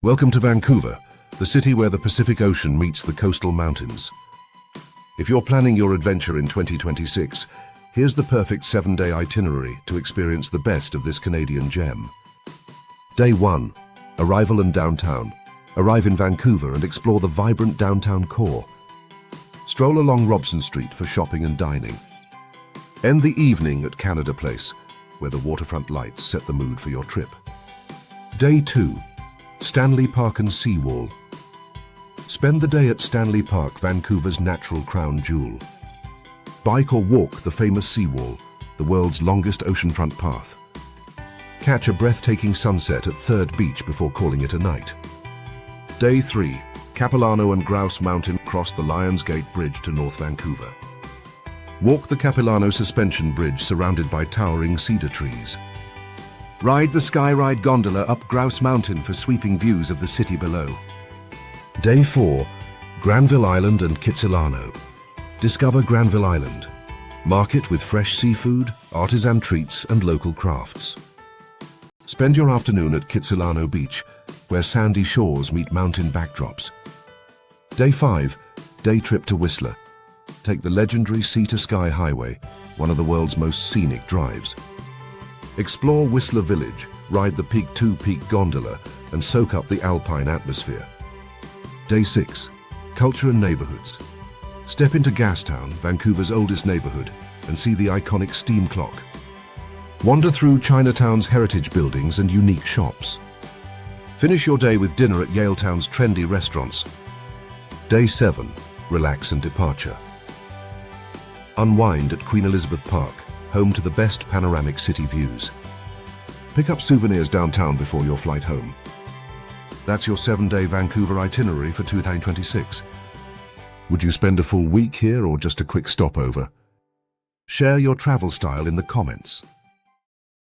Welcome to Vancouver, the city where the Pacific Ocean meets the coastal mountains. If you're planning your adventure in 2026, here's the perfect 7-day itinerary to experience the best of this Canadian gem. Day 1. Arrival and downtown. Arrive in Vancouver and explore the vibrant downtown core. Stroll along Robson Street for shopping and dining. End the evening at Canada Place, where the waterfront lights set the mood for your trip. Day 2. Stanley Park and Seawall. Spend the day at Stanley Park, Vancouver's natural crown jewel. Bike or walk the famous Seawall, the world's longest oceanfront path. Catch a breathtaking sunset at Third Beach before calling it a night. Day 3. Capilano and Grouse Mountain. Cross the Lions Gate Bridge to North Vancouver. Walk the Capilano suspension bridge surrounded by towering cedar trees. Ride the Skyride gondola up Grouse Mountain for sweeping views of the city below. Day 4. Granville Island and Kitsilano. Discover Granville Island. Market with fresh seafood, artisan treats and local crafts. Spend your afternoon at Kitsilano Beach, where sandy shores meet mountain backdrops. Day 5. Day trip to Whistler. Take the legendary Sea to Sky Highway, one of the world's most scenic drives. Explore Whistler Village, ride the Peak 2 Peak gondola, and soak up the alpine atmosphere. Day 6. Culture and neighborhoods. Step into Gastown, Vancouver's oldest neighborhood, and see the iconic steam clock. Wander through Chinatown's heritage buildings and unique shops. Finish your day with dinner at Yaletown's trendy restaurants. Day 7. Relax and departure. Unwind at Queen Elizabeth Park, home to the best panoramic city views. Pick up souvenirs downtown before your flight home. That's your 7-day Vancouver itinerary for 2026. Would you spend a full week here or just a quick stopover? Share your travel style in the comments.